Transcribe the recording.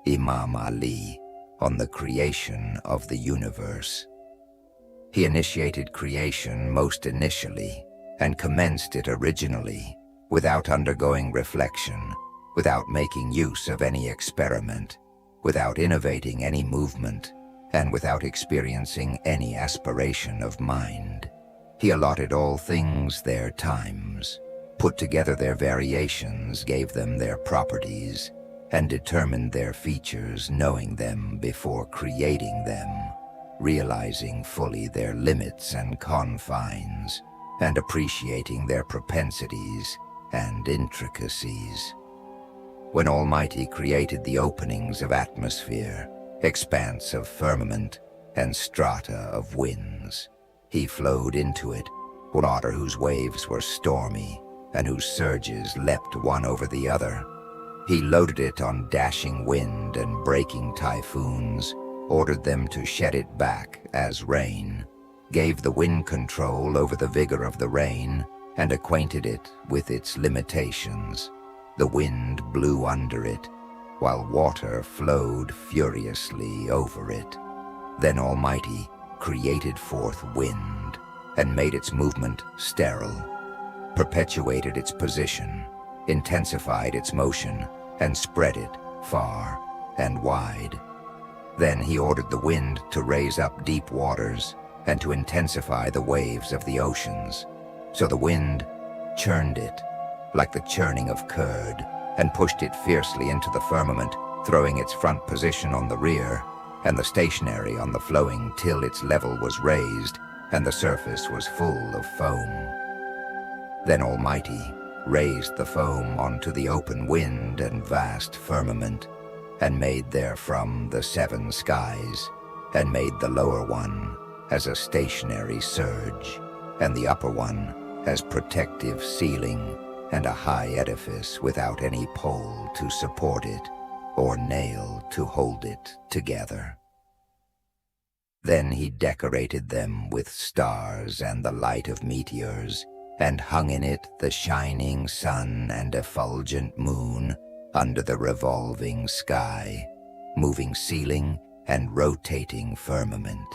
Imam Ali, on the creation of the universe. He initiated creation most initially and commenced it originally, without undergoing reflection, without making use of any experiment, without innovating any movement, and without experiencing any aspiration of mind. He allotted all things their times, put together their variations, gave them their properties, and determined their features, knowing them before creating them, realizing fully their limits and confines, and appreciating their propensities and intricacies. When Almighty created the openings of atmosphere, expanse of firmament, and strata of winds, he flowed into it, water whose waves were stormy, and whose surges leapt one over the other. He loaded it on dashing wind and breaking typhoons, ordered them to shed it back as rain, gave the wind control over the vigor of the rain, and acquainted it with its limitations. The wind blew under it, while water flowed furiously over it. Then Almighty created forth wind, and made its movement sterile, perpetuated its position, intensified its motion, and spread it far and wide. Then he ordered the wind to raise up deep waters, and to intensify the waves of the oceans. So the wind churned it, like the churning of curd, and pushed it fiercely into the firmament, throwing its front position on the rear, and the stationary on the flowing, till its level was raised, and the surface was full of foam. Then Almighty raised the foam onto the open wind and vast firmament, and made therefrom the 7 skies, and made the lower one as a stationary surge, and the upper one as protective ceiling, and a high edifice without any pole to support it, or nail to hold it together. Then he decorated them with stars and the light of meteors, and hung in it the shining sun and effulgent moon under the revolving sky, moving ceiling and rotating firmament.